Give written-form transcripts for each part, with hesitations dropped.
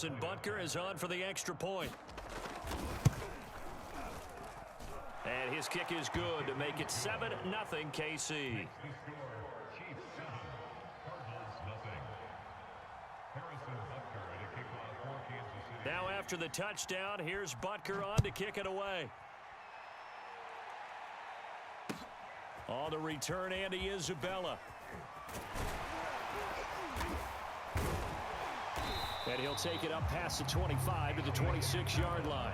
And Butker is on for the extra point. And his kick is good to make it 7-0 KC. Now after the touchdown, here's Butker on to kick it away. On the return, Andy Isabella. And he'll take it up past the 25 to the 26-yard line.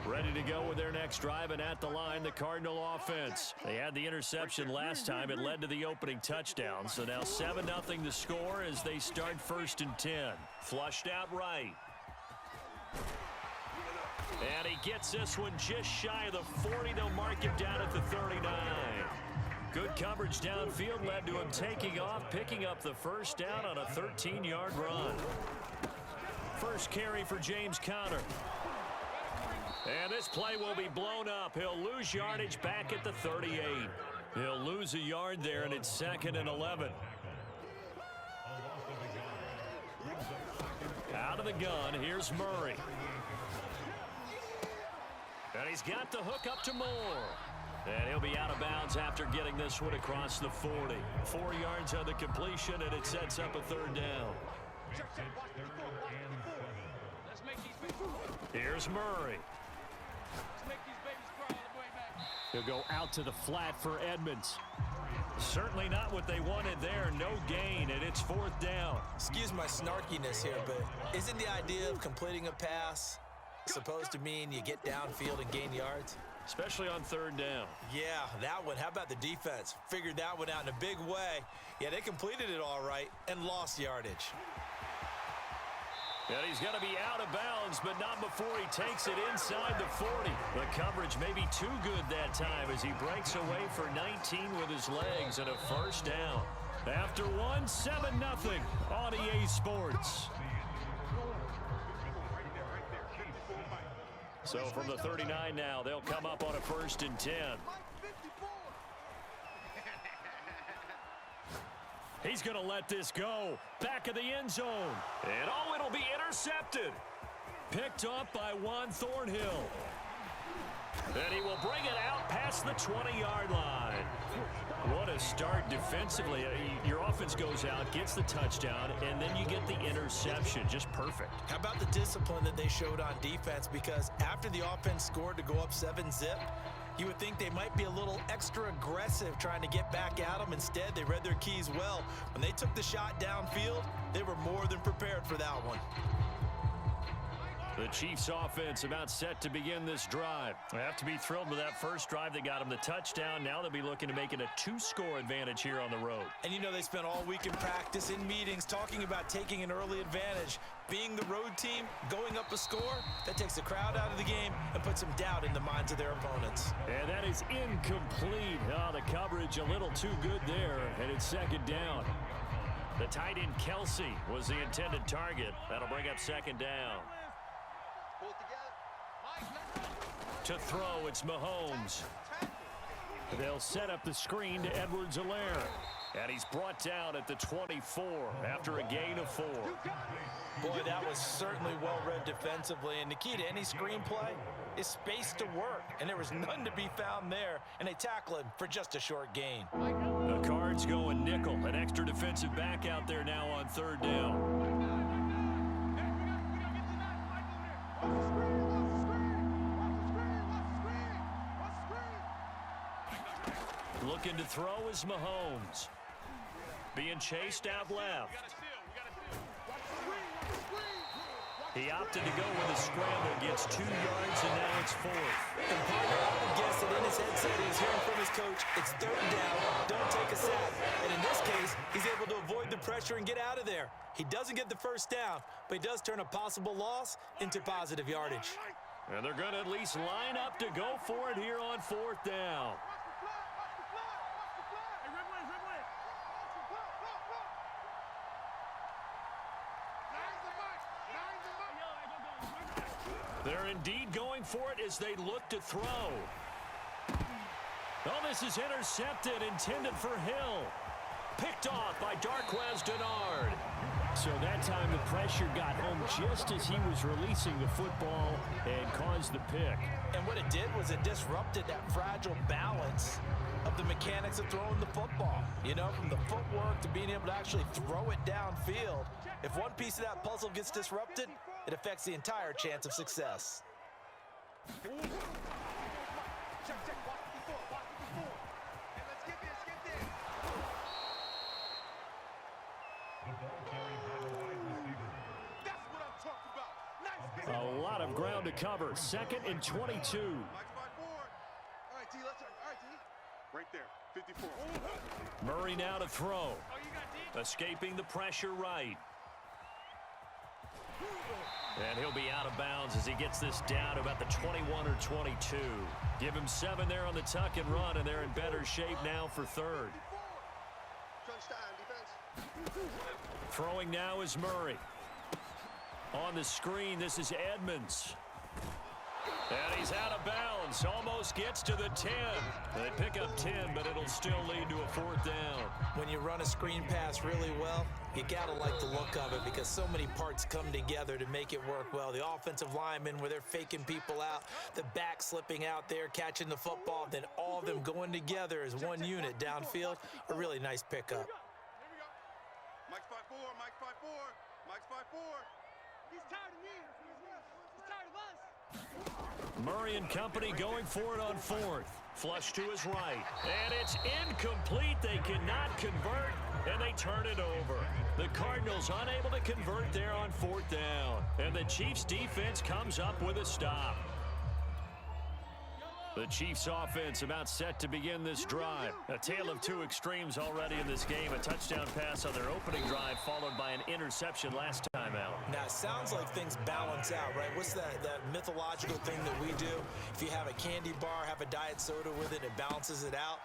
Ready to go with their next drive, and at the line, the Cardinal offense. They had the interception last time. It led to the opening touchdown. So now 7-0 the score as they start 1st and 10. Flushed out right. And he gets this one just shy of the 40. They'll mark him down at the 39. Good coverage downfield led to him taking off, picking up the first down on a 13-yard run. First carry for James Conner. And this play will be blown up. He'll lose yardage back at the 38. He'll lose a yard there, and it's 2nd and 11. Out of the gun, here's Murray. And he's got the hook up to Moore. And he'll be out of bounds after getting this one across the 40. 4 yards on the completion, and it sets up a 3rd down. Here's Murray. He'll go out to the flat for Edmonds. Certainly not what they wanted there. No gain, and it's 4th down. Excuse my snarkiness here, but isn't the idea of completing a pass supposed to mean you get downfield and gain yards? Especially on 3rd down. Yeah, that one. How about the defense? Figured that one out in a big way. Yeah, they completed it all right and lost yardage. And he's going to be out of bounds, but not before he takes it inside the 40. The coverage may be too good that time as he breaks away for 19 with his legs and a 1st down. After 7-0 on EA Sports. So from the 39 now, they'll come up on a 1st and 10. He's going to let this go. Back of the end zone. And it'll be intercepted. Picked off by Juan Thornhill. And he will bring it out past the 20-yard line. What a start defensively. Your offense goes out, gets the touchdown, and then you get the interception. Just perfect. How about the discipline that they showed on defense? Because after the offense scored to go up 7-zip, you would think they might be a little extra aggressive trying to get back at them. Instead, they read their keys well. When they took the shot downfield, they were more than prepared for that one. The Chiefs offense about set to begin this drive. They have to be thrilled with that first drive. They got them the touchdown. Now they'll be looking to make it a 2-score advantage here on the road. And you know they spent all week in practice, in meetings, talking about taking an early advantage. Being the road team, going up a score, that takes the crowd out of the game and puts some doubt in the minds of their opponents. And that is incomplete. The coverage a little too good there, and it's 2nd down. The tight end Kelsey was the intended target. That'll bring up 2nd down. To throw, it's Mahomes. They'll set up the screen to Edwards-Helaire. And he's brought down at the 24 after a gain of 4. Boy, that was certainly well-read defensively. And the key to any screenplay is space to work. And there was none to be found there. And they tackle him for just a short gain. The Cards going nickel. An extra defensive back out there now on 3rd down. Looking to throw is Mahomes. Being chased out left. He opted to go with a scramble, gets 2 yards, and now it's 4th. And partner, I would guess that in his headset he's hearing from his coach, it's 3rd down, don't take a sack. And in this case, he's able to avoid the pressure and get out of there. He doesn't get the first down, but he does turn a possible loss into positive yardage. And they're going to at least line up to go for it here on 4th down. They're indeed going for it as they look to throw. Oh, this is intercepted, intended for Hill. picked off by Darquez Denard. So that time the pressure got home just as he was releasing the football and caused the pick. And what it did was it disrupted that fragile balance of the mechanics of throwing the football. You know, from the footwork to being able to actually throw it downfield. If one piece of that puzzle gets disrupted, it affects the entire chance of success. A lot of ground to cover. 2nd and 22. Right there, 54. Murray now to throw. Escaping the pressure right. And he'll be out of bounds as he gets this down to about the 21 or 22. Give him 7 there on the tuck and run, and they're in better shape now for 3rd. Throwing now is Murray. On the screen, this is Edmonds. And he's out of bounds. Almost gets to the 10. They pick up 10, but it'll still lead to a 4th down. When you run a screen pass really well, you gotta like the look of it because so many parts come together to make it work well. The offensive linemen where they're faking people out, the back slipping out there, catching the football, then all of them going together as one unit downfield. A really nice pickup. Mike's 5-4, Mike's 5-4, Mike's 5-4. He's tired of me. He's tired of us. Murray and company going for it on 4th. Flush to his right. And it's incomplete. They cannot convert, and they turn it over. The Cardinals unable to convert there on 4th down. And the Chiefs defense comes up with a stop. The Chiefs offense about set to begin this drive. A tale of two extremes already in this game. A touchdown pass on their opening drive followed by an interception last time out. Now, it sounds like things balance out, right? What's that mythological thing that we do? If you have a candy bar, have a diet soda with it, it balances it out.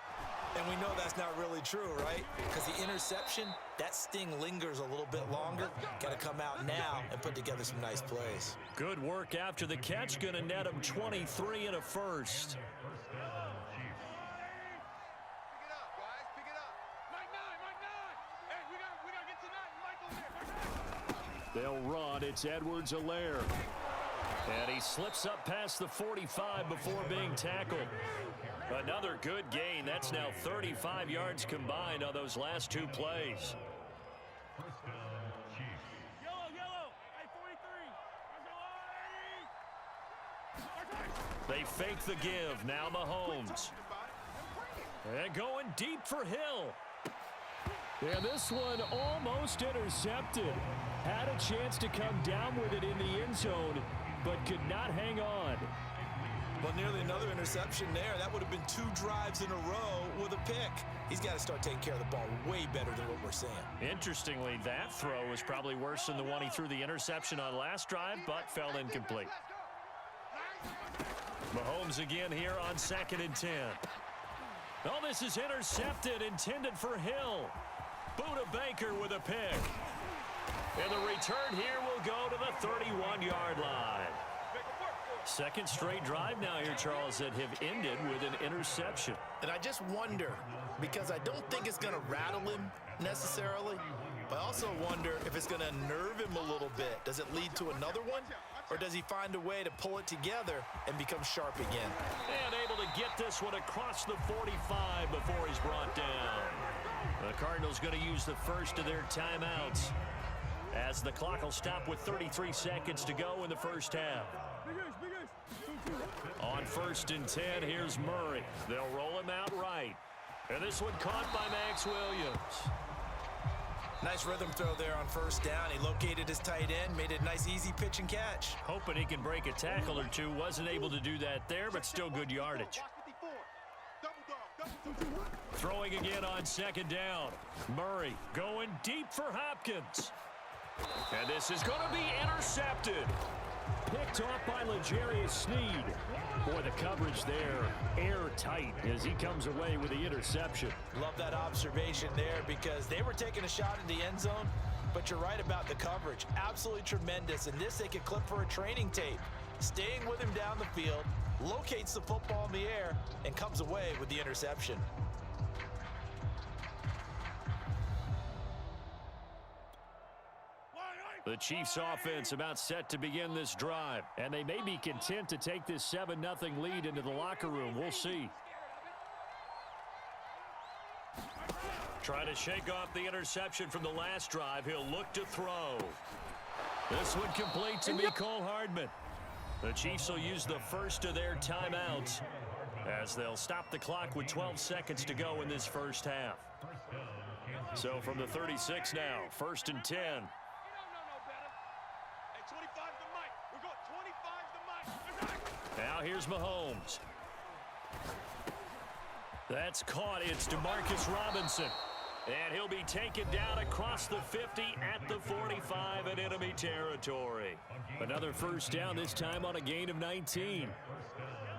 And we know that's not really true, right? Because the interception, that sting lingers a little bit longer. Got to come out now and put together some nice plays. Good work after the catch. Going to net him 23 and a first. They'll run. It's Edwards-Helaire. And he slips up past the 45 before being tackled. Another good gain. That's now 35 yards combined on those last two plays. They fake the give. Now Mahomes. And going deep for Hill. And this one almost intercepted. Had a chance to come down with it in the end zone, but could not hang on. Well, nearly another interception there. That would have been 2 drives in a row with a pick. He's got to start taking care of the ball way better than what we're seeing. Interestingly, that throw was probably worse than the one he threw the interception on last drive, but fell incomplete. Mahomes again here on 2nd and 10. Oh, this is intercepted, intended for Hill. Buda Baker with a pick. And the return here will go to the 31-yard line. Second straight drive now here, Charles, that have ended with an interception. And I just wonder, because I don't think it's going to rattle him necessarily, but I also wonder if it's going to unnerve him a little bit. Does it lead to another one? Or does he find a way to pull it together and become sharp again? And able to get this one across the 45 before he's brought down. The Cardinals going to use the first of their timeouts as the clock will stop with 33 seconds to go in the first half. On 1st and 10, here's Murray. They'll roll him out right. And this one caught by Max Williams. Nice rhythm throw there on 1st down. He located his tight end, made it a nice easy pitch and catch. Hoping he can break a tackle or two. Wasn't able to do that there, but still good yardage. Throwing again on 2nd down. Murray going deep for Hopkins. And this is going to be intercepted. Picked off by L'Jarius Sneed. Boy, the coverage there airtight as he comes away with the interception. Love that observation there because they were taking a shot in the end zone, but you're right about the coverage. Absolutely tremendous. And this they could clip for a training tape. Staying with him down the field, locates the football in the air, and comes away with the interception. The Chiefs offense about set to begin this drive. And they may be content to take this 7-0 lead into the locker room. We'll see. Trying to shake off the interception from the last drive. He'll look to throw. This one complete to Mecole Hardman. The Chiefs will use the first of their timeouts as they'll stop the clock with 12 seconds to go in this first half. So from the 36 now, 1st and 10. Now here's Mahomes. That's caught. It's DeMarcus Robinson. And he'll be taken down across the 50 at the 45 in enemy territory. Another first down, this time on a gain of 19.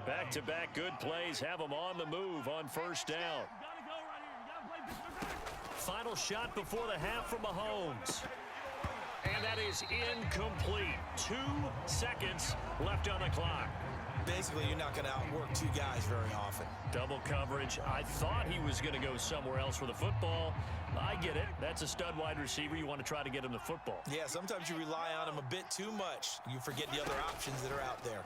Back-to-back good plays have them on the move on first down. Final shot before the half from Mahomes. And that is incomplete. 2 seconds left on the clock. Basically, you're not going to outwork two guys very often. Double coverage. I thought he was going to go somewhere else with the football. I get it. That's a stud wide receiver. You want to try to get him the football. Yeah, sometimes you rely on him a bit too much. You forget the other options that are out there.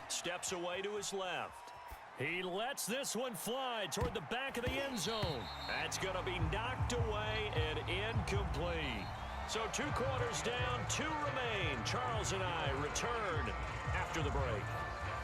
Steps away to his left. He lets this one fly toward the back of the end zone. That's going to be knocked away and incomplete. So 2 quarters down, 2 remain. Charles and I return after the break.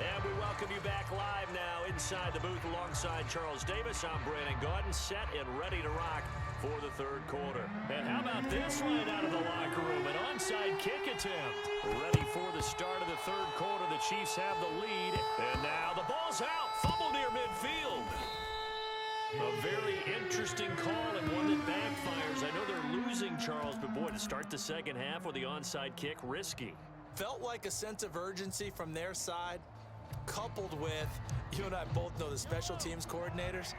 And we welcome you back live now inside the booth alongside Charles Davis. I'm Brandon Gaudin, set and ready to rock for the 3rd quarter. And how about this line out of the locker room? An onside kick attempt. Ready for the start of the 3rd quarter. The Chiefs have the lead. And now the ball's out. Fumble near midfield. A very interesting call and one that backfires. I know they're losing, Charles, but boy, to start the 2nd half with the onside kick, risky. Felt like a sense of urgency from their side, coupled with, you and I both know the special teams coordinators,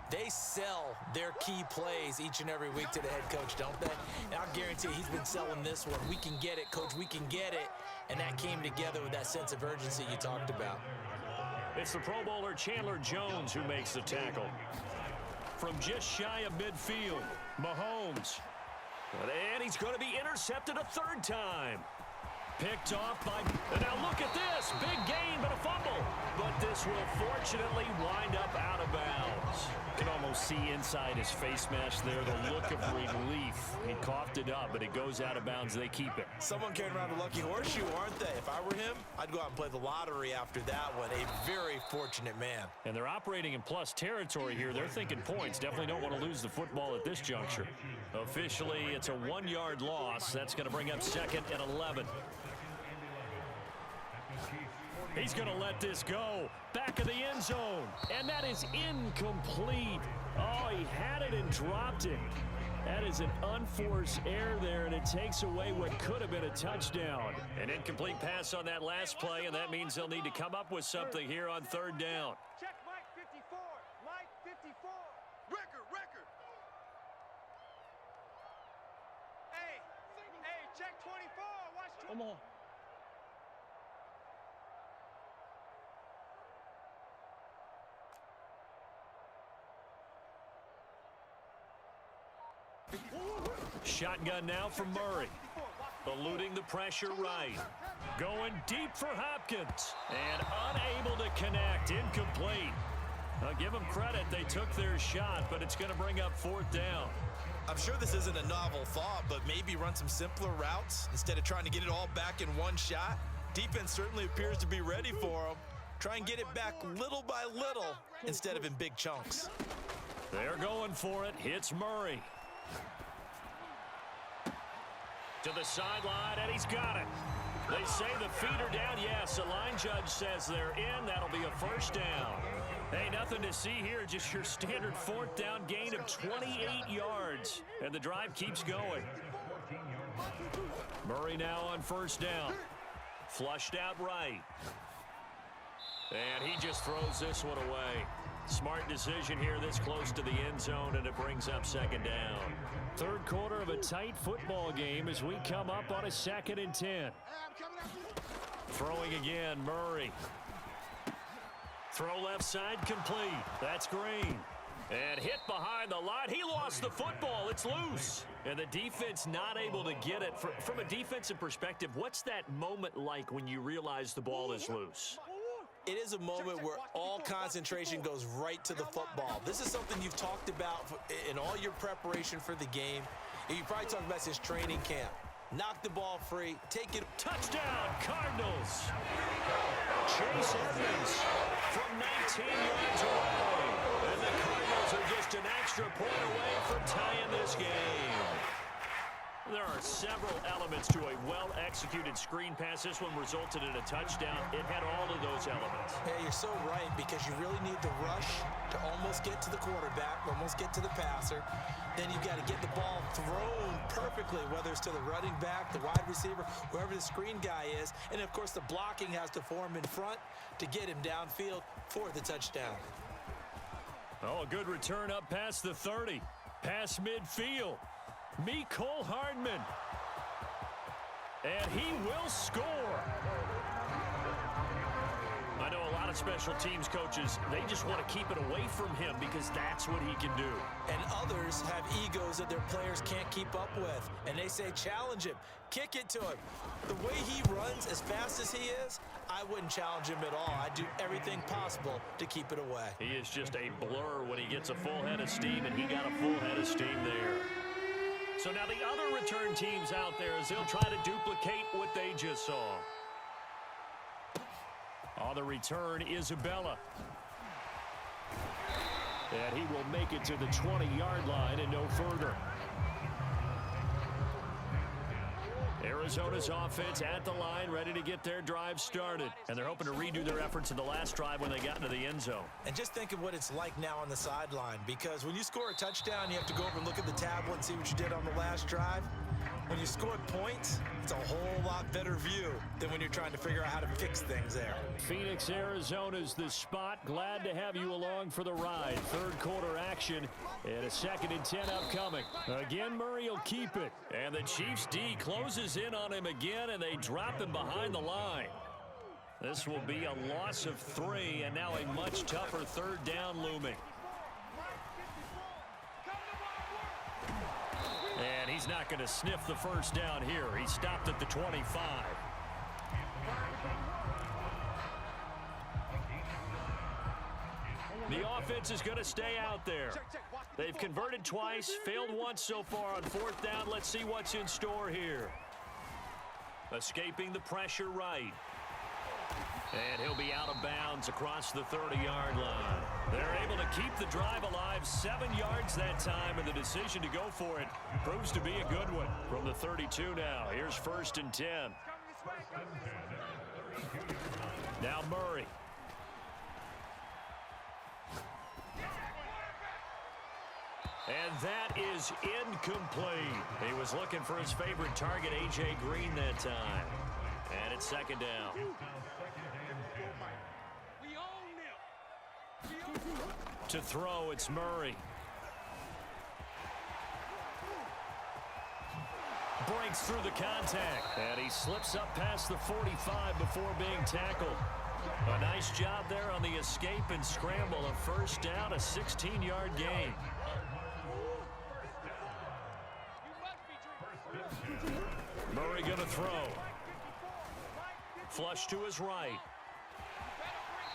they sell their key plays each and every week to the head coach, don't they? And I'll guarantee he's been selling this one. We can get it, coach, we can get it. And that came together with that sense of urgency you talked about. It's the Pro Bowler Chandler Jones who makes the tackle. From just shy of midfield, Mahomes. And he's going to be intercepted a 3rd time. Picked off by... And now look at this. Big gain, but a fumble. But this will fortunately wind up out of bounds. You can almost see inside his face mesh there the look of relief. He coughed it up, but it goes out of bounds. They keep it. Someone carrying around a lucky horseshoe, aren't they? If I were him, I'd go out and play the lottery after that one. A very fortunate man. And they're operating in plus territory here. They're thinking points. Definitely don't want to lose the football at this juncture. Officially, it's a 1-yard loss. That's going to bring up 2nd and 11. He's going to let this go. Back of the end zone. And that is incomplete. Oh, he had it and dropped it. That is an unforced error there, and it takes away what could have been a touchdown. An incomplete pass on that last play, and that means they'll need to come up with something here on 3rd down. Check Mike 54. Mike 54. Record. Hey, check 24. Watch 24. Come on. Shotgun now from Murray. Eluding the pressure right. Going deep for Hopkins. And unable to connect. Incomplete. I'll give them credit. They took their shot, but it's going to bring up 4th down. I'm sure this isn't a novel thought, but maybe run some simpler routes instead of trying to get it all back in one shot. Defense certainly appears to be ready for them. Try and get it back little by little instead of in big chunks. They're going for it. Hits Murray. To the sideline, and he's got it. They say the feet are down. Yes, the line judge says they're in. That'll be a 1st down. Hey, nothing to see here. Just your standard 4th down gain of 28 yards. And the drive keeps going. Murray now on 1st down. Flushed out right. And he just throws this one away. Smart decision here this close to the end zone, and it brings up 2nd down. 3rd quarter of a tight football game as we come up on a 2nd and 10. Throwing again, Murray. Throw left side complete. That's Green. And hit behind the line. He lost the football. It's loose. And the defense not able to get it. From a defensive perspective, what's that moment like when you realize the ball is loose? It is a moment where all concentration goes right to the football. This is something you've talked about in all your preparation for the game. You probably talked about since training camp. Knock the ball free, take it. Touchdown, Cardinals. Chase Edmonds from 19 yards away. And the Cardinals are just an extra point away from tying this game. There are several elements to a well-executed screen pass. This one resulted in a touchdown. It had all of those elements. Hey, you're so right, because you really need the rush to almost get to the quarterback, almost get to the passer. Then you've got to get the ball thrown perfectly, whether it's to the running back, the wide receiver, whoever the screen guy is. And, of course, the blocking has to form in front to get him downfield for the touchdown. Oh, a good return up past the 30. Past midfield. Mecole Hardman. And he will score. I know a lot of special teams coaches, they just want to keep it away from him because that's what he can do. And others have egos that their players can't keep up with. And they say, challenge him, kick it to him. The way he runs as fast as he is, I wouldn't challenge him at all. I'd do everything possible to keep it away. He is just a blur when he gets a full head of steam, and he got a full head of steam there. So now the other return teams out there, as they'll try to duplicate what they just saw. On the return, Isabella. And he will make it to the 20-yard line and no further. Arizona's offense at the line, ready to get their drive started. And they're hoping to redo their efforts in the last drive when they got into the end zone. And just think of what it's like now on the sideline, because when you score a touchdown, you have to go over and look at the tablet and see what you did on the last drive. When you scored points, it's a whole lot better view than when you're trying to figure out how to fix things there. Phoenix, Arizona's the spot. Glad to have you along for the ride. Third quarter action and a 2nd and 10 upcoming. Again, Murray will keep it. And the Chiefs D closes in on him again, and they drop him behind the line. This will be a loss of 3, and now a much tougher third down looming. And he's not going to sniff the first down here. He stopped at the 25. The offense is going to stay out there. They've converted twice, failed once so far on 4th down. Let's see what's in store here. Escaping the pressure right. And he'll be out of bounds across the 30-yard line. They're able to keep the drive alive, 7 yards that time, and the decision to go for it proves to be a good one. From the 32 now, here's 1st and 10. Now Murray. And that is incomplete. He was looking for his favorite target, A.J. Green, that time. And it's 2nd down. To throw, it's Murray. Breaks through the contact. And he slips up past the 45 before being tackled. A nice job there on the escape and scramble. A 1st down, a 16-yard gain. Murray going to throw. Flush to his right.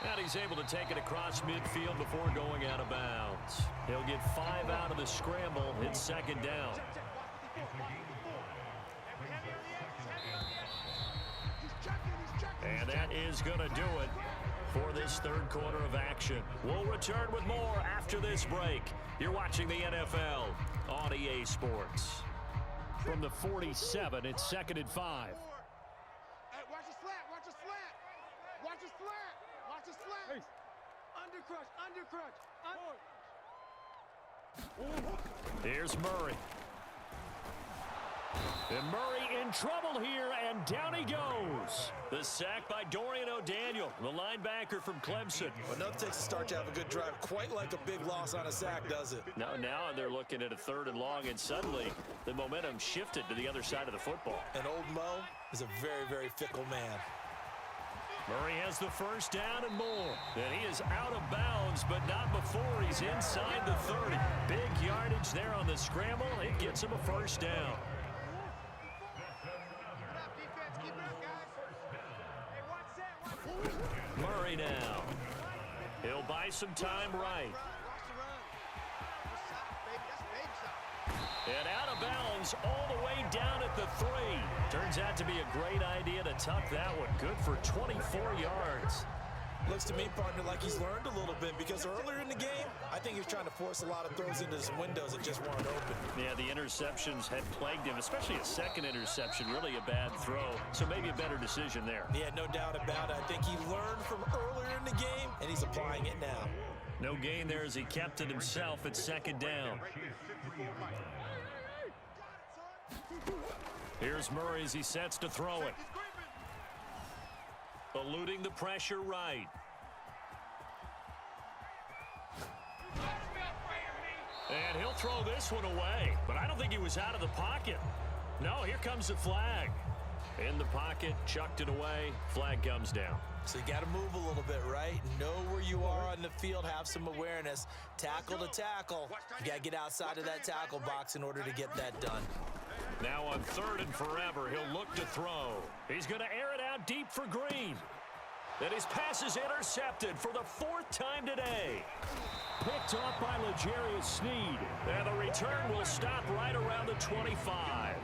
And he's able to take it across midfield before going out of bounds. He'll get 5 out of the scramble. It's 2nd down. And that is going to do it for this third quarter of action. We'll return with more after this break. You're watching the NFL on EA Sports. From the 47, it's 2nd and 5. Hey, watch a slant, watch a slant. Watch a slant, watch a slant. Undercrush. Here's Murray. And Murray in trouble here, and down he goes. The sack by Dorian O'Daniel, the linebacker from Clemson. But nothing takes a start to have a good drive. Quite like a big loss on a sack, does it? Now they're looking at a 3rd and long, and suddenly the momentum shifted to the other side of the football. And old Mo is a very, very fickle man. Murray has the first down and more. And he is out of bounds, but not before he's inside the 30. Big yardage there on the scramble. It gets him a first down. Murray now. He'll buy some time right. And out of bounds all the way down at the 3. Turns out to be a great idea to tuck that one. Good for 24 yards. Looks to me, partner, like he's learned a little bit because earlier in the game, I think he was trying to force a lot of throws into his windows that just weren't open. Yeah, the interceptions had plagued him, especially a second interception, really a bad throw. So maybe a better decision there. Yeah, no doubt about it. I think he learned from earlier in the game, and he's applying it now. No gain there as he kept it himself at second down. Here's Murray as he sets to throw it. Eluding the pressure right. And he'll throw this one away, but I don't think he was out of the pocket. No, here comes the flag. In the pocket, chucked it away, flag comes down. So you got to move a little bit, right? Know where you are on the field, have some awareness. Tackle to tackle. You got to get outside of that tackle box in order to get that done. Now on 3rd and forever, he'll look to throw. He's going to air it out deep for Green. And his pass is intercepted for the 4th time today. Picked off by L'Jarius Sneed. And the return will stop right around the 25.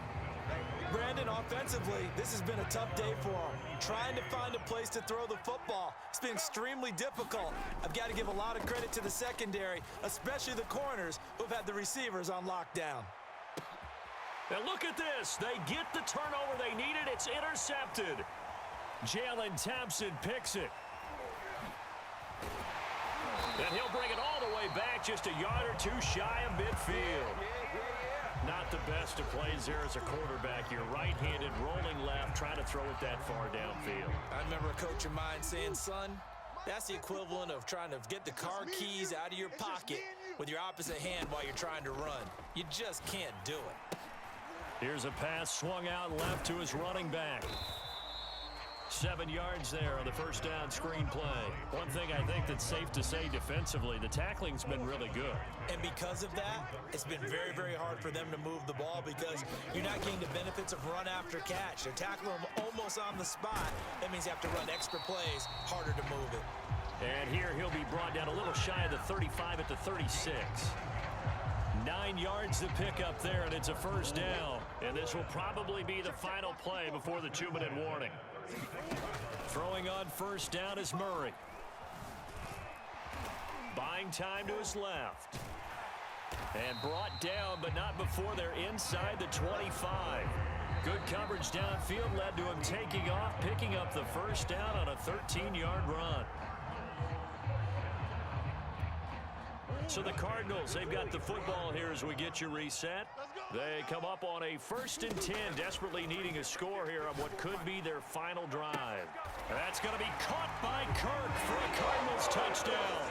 Brandon, offensively, this has been a tough day for him. Trying to find a place to throw the football. It's been extremely difficult. I've got to give a lot of credit to the secondary, especially the corners who've had the receivers on lockdown. And look at this. They get the turnover they needed. It's intercepted. Jalen Thompson picks it. And he'll bring it all the way back, just a yard or two shy of midfield. Not the best of plays there as a quarterback. You're right-handed, rolling left, trying to throw it that far downfield. I remember a coach of mine saying, son, that's the equivalent of trying to get the car keys out of your pocket with your opposite hand while you're trying to run. You just can't do it. Here's a pass swung out left to his running back. 7 yards there on the first down screen play. One thing I think that's safe to say defensively, the tackling's been really good. And because of that, it's been very, very hard for them to move the ball because you're not getting the benefits of run after catch. They're tackling them almost on the spot. That means you have to run extra plays, harder to move it. And here he'll be brought down a little shy of the 35 at the 36. 9 yards to pick up there, and it's a first down. And this will probably be the final play before the 2-minute warning. Throwing on first down is Murray. Buying time to his left. And brought down, but not before they're inside the 25. Good coverage downfield led to him taking off, picking up the first down on a 13-yard run. So the Cardinals, they've got the football here as we get you reset. They come up on a 1st and 10, desperately needing a score here on what could be their final drive. And that's going to be caught by Kirk for a Cardinals touchdown.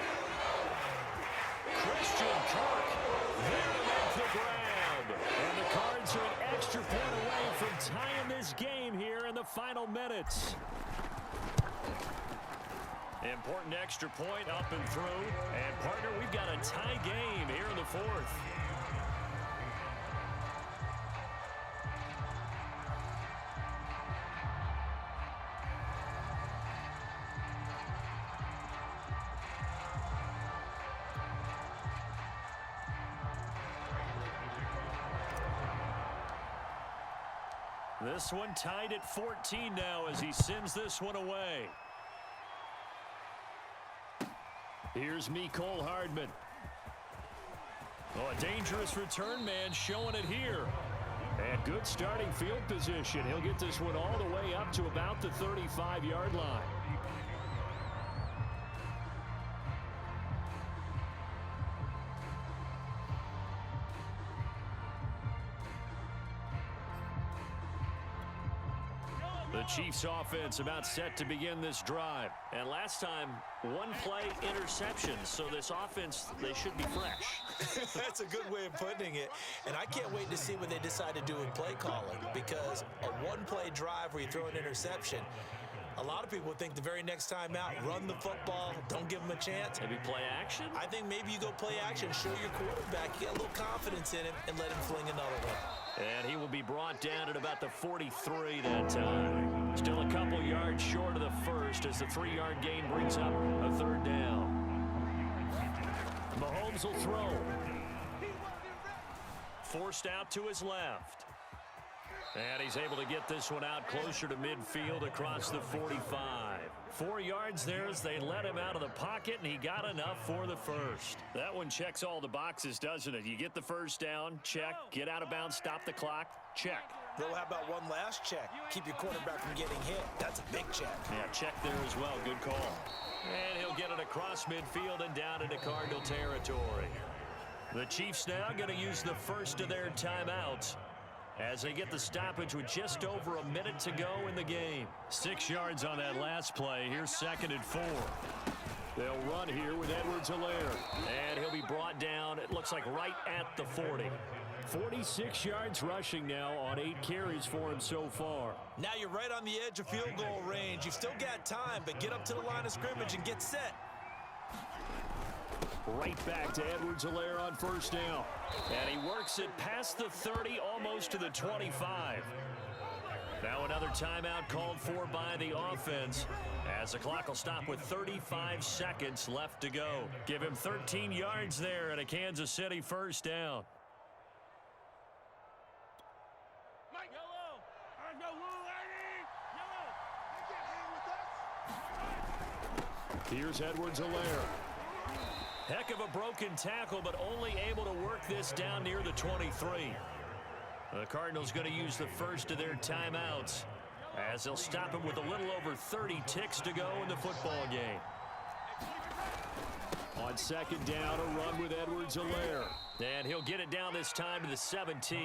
Christian Kirk there to make the grab. And the Cards are an extra point away from tying this game here in the final minutes. Important extra point up and through. And, partner, we've got a tie game here in the 4th. This one tied at 14 now as he sends this one away. Here's Mecole Hardman. Oh, a dangerous return man showing it here. And good starting field position. He'll get this one all the way up to about the 35-yard line. The Chiefs offense about set to begin this drive. And last time, one play interception. So this offense, they should be fresh. That's a good way of putting it. And I can't wait to see what they decide to do in play calling because a one-play drive where you throw an interception, A lot of people think the very next time out, run the football, don't give him a chance. Maybe play action? I think maybe you go play action, show your quarterback, get a little confidence in him, and let him fling another one. And he will be brought down at about the 43 that time. Still a couple yards short of the first as the 3-yard gain brings up a third down. Mahomes will throw. Forced out to his left. And he's able to get this one out closer to midfield across the 45. 4 yards there as they let him out of the pocket, and he got enough for the first. That one checks all the boxes, doesn't it? You get the first down, check. Get out of bounds, stop the clock, check. Well, how about one last check? Keep your quarterback from getting hit. That's a big check. Yeah, check there as well. Good call. And he'll get it across midfield and down into Cardinal territory. The Chiefs now going to use the first of their timeouts as they get the stoppage with just over a minute to go in the game. 6 yards on that last play. Here's 2nd and 4. They'll run here with Edwards-Helaire. And he'll be brought down, it looks like, right at the 40. 46 yards rushing now on 8 carries for him so far. Now you're right on the edge of field goal range. You've still got time, but get up to the line of scrimmage and get set. Right back to Edwards-Helaire on first down. And he works it past the 30, almost to the 25. Now another timeout called for by the offense as the clock will stop with 35 seconds left to go. Give him 13 yards there and a Kansas City first down. Here's Edwards-Helaire. Heck of a broken tackle, but only able to work this down near the 23. The Cardinals going to use the first of their timeouts as they'll stop him with a little over 30 ticks to go in the football game. On 2nd down, a run with Edwards-Helaire. And he'll get it down this time to the 17.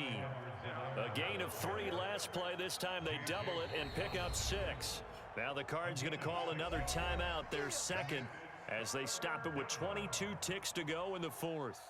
A gain of 3 last play. This time they double it and pick up 6. Now the Cards going to call another timeout, their second, as they stop him with 22 ticks to go in the 4th.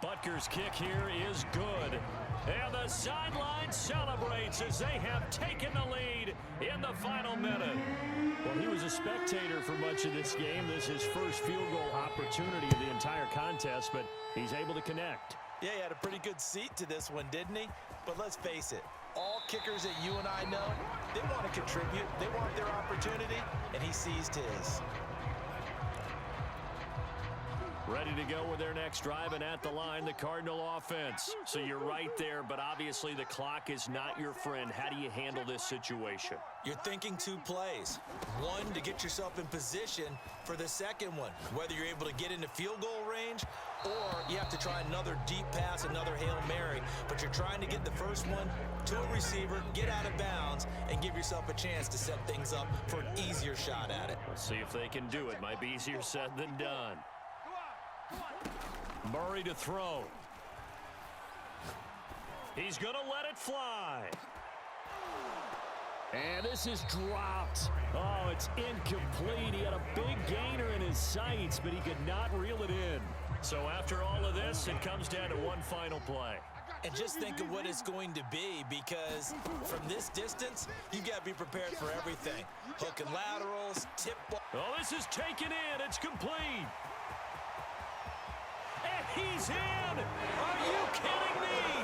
Butker's kick here is good. And the sideline celebrates as they have taken the lead in the final minute. Well, he was a spectator for much of this game. This is his first field goal opportunity of the entire contest, but he's able to connect. Yeah, he had a pretty good seat to this one, didn't he? But let's face it, all kickers that you and I know, they want to contribute. They want their opportunity, and he seized his. Ready to go with their next drive, and at the line, the Cardinal offense. So you're right there, but obviously the clock is not your friend. How do you handle this situation? You're thinking 2 plays. One, to get yourself in position for the second one, whether you're able to get into field goal range or you have to try another deep pass, another Hail Mary, but you're trying to get the first one to a receiver, get out of bounds, and give yourself a chance to set things up for an easier shot at it. Let's see if they can do it. Might be easier said than done. Murray to throw. He's going to let it fly. And this is dropped. Oh, it's incomplete. He had a big gainer in his sights, but he could not reel it in. So after all of this, it comes down to one final play. And just think of what it's going to be, because from this distance, you've got to be prepared for everything. Hook and laterals, tip ball. Oh, this is taken in. It's complete. And he's in! Are you kidding me?